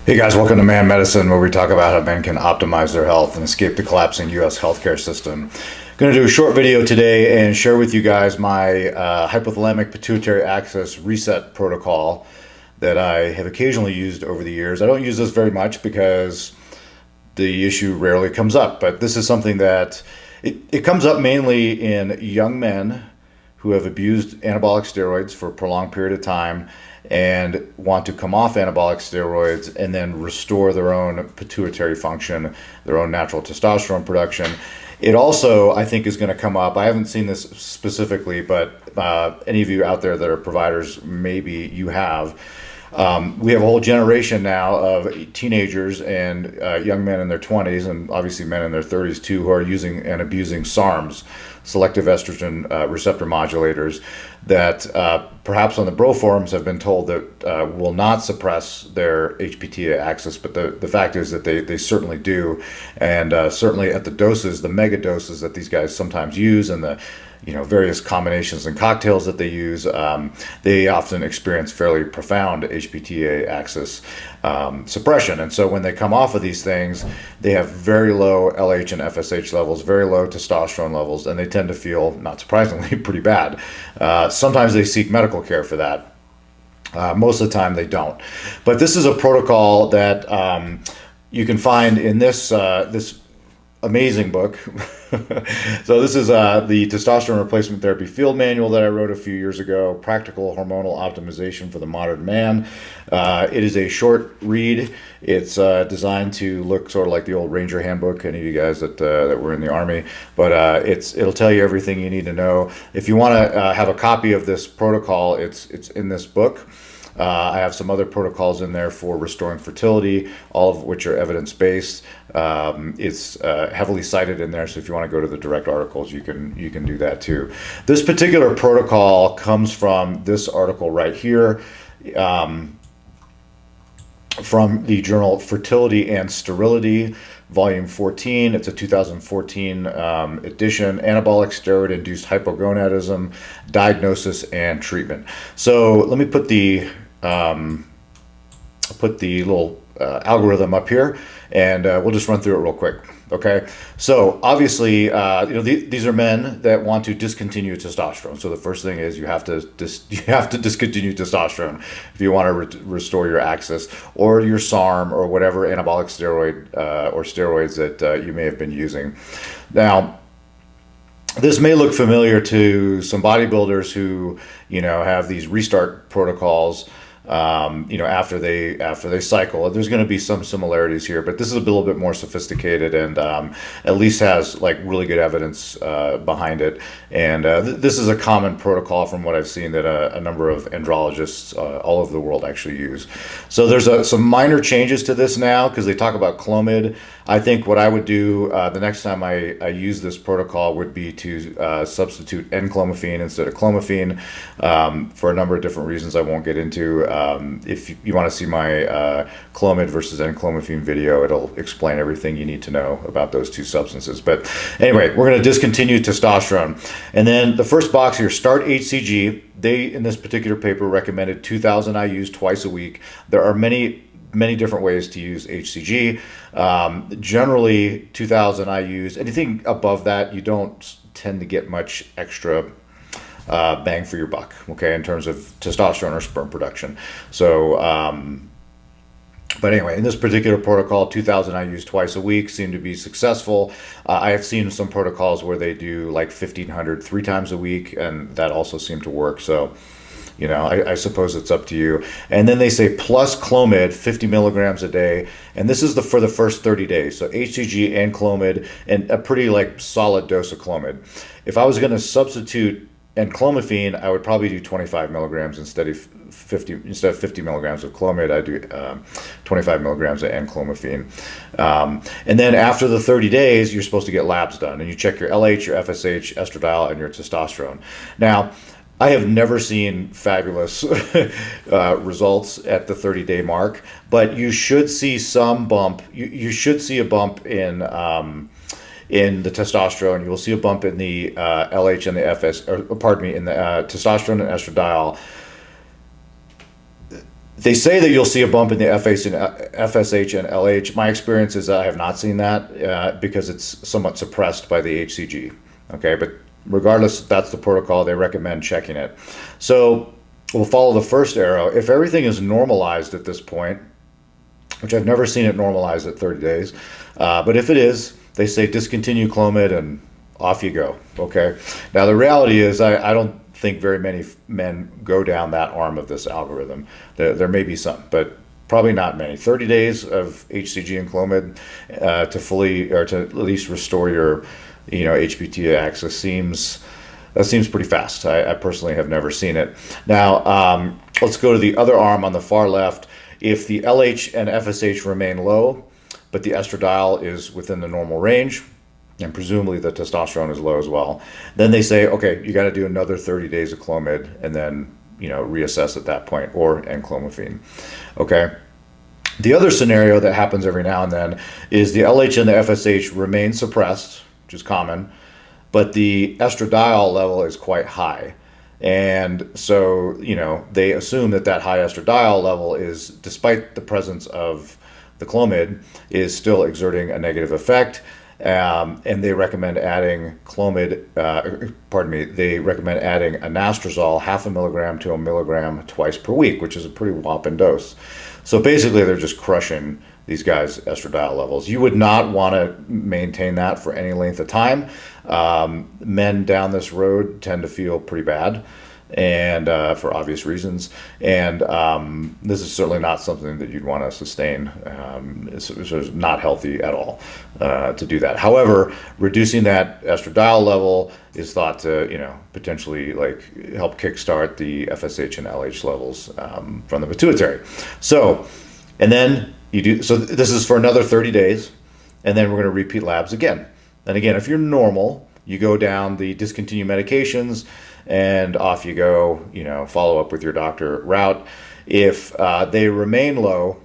Hey guys, welcome to Man Medicine, where we talk about how men can optimize their health and escape the collapsing U.S. healthcare system. I'm going to do a short video today and share with you guys my hypothalamic pituitary axis reset protocol that I have occasionally used over the years. I don't use this very much because the issue rarely comes up, but this is something that it comes up mainly in young men who have abused anabolic steroids for a prolonged period of time and want to come off anabolic steroids and then restore their own pituitary function, their own natural testosterone production. It also, I think, is going to come up. I haven't seen this specifically, but any of you out there that are providers, maybe you have. We have a whole generation now of teenagers and young men in their 20s, and obviously men in their 30s too, who are using and abusing SARMs, selective estrogen receptor modulators, that perhaps on the bro forums have been told that will not suppress their HPTA axis, but the fact is that they certainly do, and certainly at the doses, the mega doses that these guys sometimes use, and the various combinations and cocktails that they use, they often experience fairly profound HPTA axis suppression. And so when they come off of these things, they have very low LH and FSH levels, very low testosterone levels, and they tend to feel, not surprisingly, pretty bad. Sometimes they seek medical care for that. Most of the time they don't. But this is a protocol that you can find in this amazing book. So this is the Testosterone Replacement Therapy Field Manual that I wrote a few years ago, Practical Hormonal Optimization for the Modern Man. It is a short read. It's designed to look sort of like the old Ranger Handbook, any of you guys that were in the Army, but it'll tell you everything you need to know. If you want to have a copy of this protocol, it's in this book. I have some other protocols in there for restoring fertility, all of which are evidence-based. It's heavily cited in there, so if you want to go to the direct articles, you can do that too. This particular protocol comes from this article right here, from the journal Fertility and Sterility, Volume 14. It's a 2014 edition, Anabolic Steroid-Induced Hypogonadism, Diagnosis and Treatment. So let me put the little algorithm up here, and we'll just run through it real quick. Okay, so obviously, these are men that want to discontinue testosterone. So the first thing is you have to discontinue testosterone if you want to restore your axis or your SARM or whatever anabolic steroid or steroids that you may have been using. Now, this may look familiar to some bodybuilders who have these restart protocols. After they cycle, there's going to be some similarities here, but this is a little bit more sophisticated and at least has like really good evidence behind it. And this is a common protocol from what I've seen that a number of andrologists all over the world actually use. So there's some minor changes to this now because they talk about Clomid. I think what I would do the next time I use this protocol would be to substitute N-clomiphene instead of clomiphene for a number of different reasons I won't get into. If you want to see my Clomid versus N-clomiphene video, it'll explain everything you need to know about those two substances. But anyway, we're going to discontinue testosterone. And then the first box here, start HCG. They, in this particular paper, recommended 2,000 IUs twice a week. There are many different ways to use HCG. Generally, 2,000 IUs. Anything above that, you don't tend to get much extra bang for your buck, okay, in terms of testosterone or sperm production. So, but anyway, in this particular protocol, 2,000 IUs twice a week seem to be successful. I have seen some protocols where they do like 1,500 3 times a week, and that also seemed to work. So, I suppose it's up to you. And then they say plus Clomid, 50 milligrams a day. And this is for the first 30 days. So HCG and Clomid, and a pretty like solid dose of Clomid. If I was going to substitute N-clomiphene, I would probably do 25 milligrams instead of 50 milligrams of Clomid. I do 25 milligrams of N-clomiphene. And then after the 30 days, you're supposed to get labs done, and you check your LH, your FSH, estradiol, and your testosterone. Now, I have never seen fabulous results at the 30-day mark, but you should see some bump. You should see a bump in the testosterone. You will see a bump in the LH and the in the testosterone and estradiol They say that you'll see a bump in the FSH and LH. My experience is that I have not seen that because it's somewhat suppressed by the HCG. Okay, but regardless, that's the protocol. They recommend checking it. So we'll follow the first arrow. If everything is normalized at this point, which I've never seen it normalized at 30 days, but if it is, they say discontinue Clomid and off you go. Okay. Now the reality is I don't think very many men go down that arm of this algorithm. There may be some, but probably not many. 30 days of HCG and Clomid to fully, or to at least restore your, HPTA axis seems pretty fast. I personally have never seen it. Now, let's go to the other arm on the far left. If the LH and FSH remain low, but the estradiol is within the normal range, and presumably the testosterone is low as well, then they say, okay, you got to do another 30 days of Clomid and then, reassess at that point, or enclomiphene. Okay. The other scenario that happens every now and then is the LH and the FSH remain suppressed, which is common, but the estradiol level is quite high. And so, they assume that high estradiol level is, despite the presence of the Clomid, is still exerting a negative effect. And they recommend adding they recommend adding anastrozole 0.5 milligram to 1 milligram twice per week, which is a pretty whopping dose. So basically they're just crushing these guys' estradiol levels. You would not want to maintain that for any length of time. Men down this road tend to feel pretty bad, and for obvious reasons. And this is certainly not something that you'd want to sustain. It's not healthy at all to do that. However, reducing that estradiol level is thought to, potentially help kickstart the FSH and LH levels from the pituitary. So, and then so this is for another 30 days, and then we're going to repeat labs again. And again, if you're normal, you go down the discontinue medications, and off you go, follow up with your doctor route. If they remain low,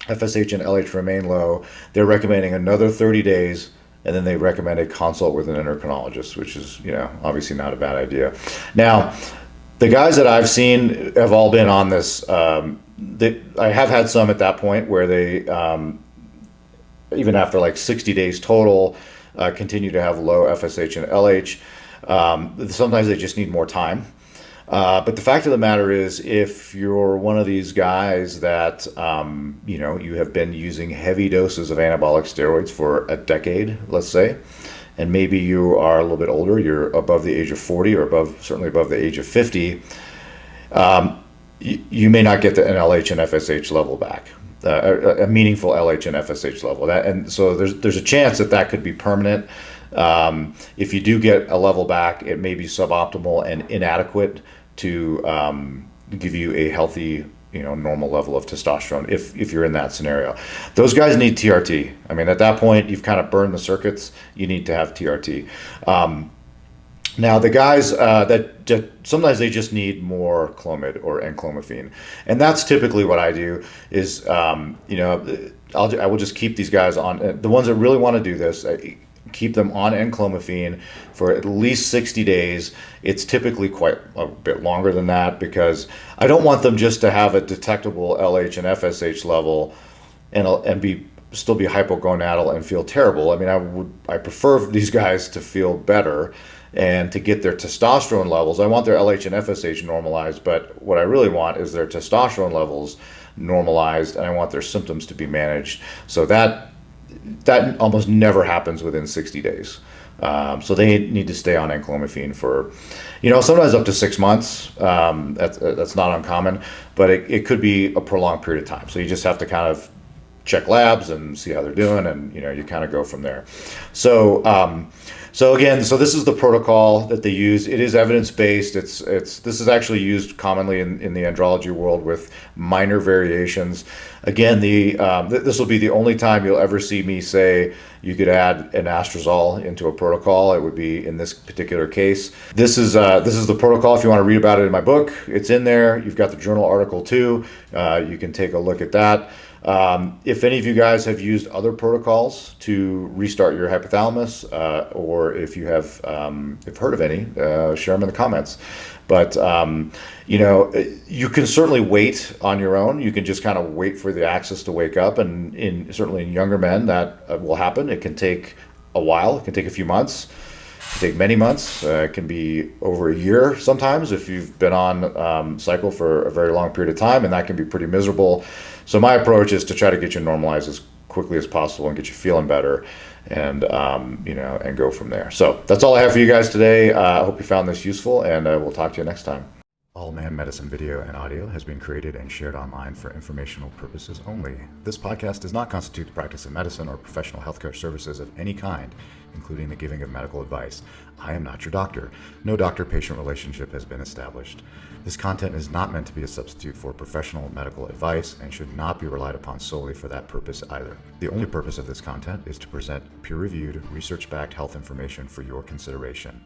FSH and LH remain low, they're recommending another 30 days, and then they recommend a consult with an endocrinologist, which is, obviously not a bad idea. Now, the guys that I've seen have all been on this. I have had some at that point where they, even after 60 days total, continue to have low FSH and LH. Sometimes they just need more time. But the fact of the matter is, if you're one of these guys that, you have been using heavy doses of anabolic steroids for a decade, let's say, and maybe you are a little bit older, you're above the age of 40 or certainly above the age of 50, you may not get an LH and FSH level back. A meaningful LH and FSH level. And so there's a chance that could be permanent. If you do get a level back, it may be suboptimal and inadequate to give you a healthy, normal level of testosterone if you're in that scenario. Those guys need TRT. I mean, at that point, you've kind of burned the circuits. You need to have TRT. Now, the guys that sometimes they just need more Clomid or enclomiphene, and that's typically what I do. Is I will just keep these guys on. The ones that really want to do this, keep them on enclomiphene for at least 60 days. It's typically quite a bit longer than that, because I don't want them just to have a detectable LH and FSH level and still be hypogonadal and feel terrible. I mean, I prefer these guys to feel better and to get their testosterone levels. I want their LH and FSH normalized, but what I really want is their testosterone levels normalized, and I want their symptoms to be managed. So that almost never happens within 60 days. So they need to stay on enclomiphene for, sometimes up to 6 months. That's not uncommon, but it could be a prolonged period of time. So you just have to kind of check labs and see how they're doing, and you kind of go from there. So again, this is the protocol that they use. It is evidence-based. This is actually used commonly in the andrology world with minor variations. Again, this will be the only time you'll ever see me say you could add anastrozole into a protocol. It would be in this particular case. This is the protocol. If you want to read about it in my book, it's in there. You've got the journal article too. You can take a look at that. If any of you guys have used other protocols to restart your hypothalamus, or if you have if heard of any, share them in the comments. But you can certainly wait on your own. You can just kind of wait for the axis to wake up, and certainly in younger men that will happen. It can take a while. It can take a few months. It can take many months. It can be over a year sometimes if you've been on cycle for a very long period of time, and that can be pretty miserable. So my approach is to try to get you normalized as quickly as possible and get you feeling better, and and go from there. So that's all I have for you guys today. I hope you found this useful, and we'll talk to you next time. All Man Medicine video and audio has been created and shared online for informational purposes only. This podcast does not constitute the practice of medicine or professional healthcare services of any kind, including the giving of medical advice. I am not your doctor. No doctor-patient relationship has been established. This content is not meant to be a substitute for professional medical advice and should not be relied upon solely for that purpose either. The only purpose of this content is to present peer-reviewed, research-backed health information for your consideration.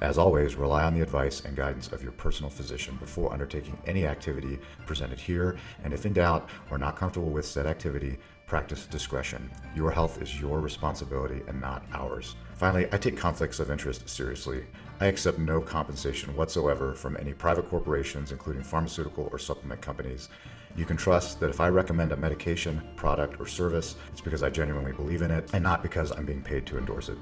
As always, rely on the advice and guidance of your personal physician before undertaking any activity presented here, and if in doubt or not comfortable with said activity, practice discretion. Your health is your responsibility and not ours. Finally, I take conflicts of interest seriously. I accept no compensation whatsoever from any private corporations, including pharmaceutical or supplement companies. You can trust that if I recommend a medication, product, or service, it's because I genuinely believe in it and not because I'm being paid to endorse it.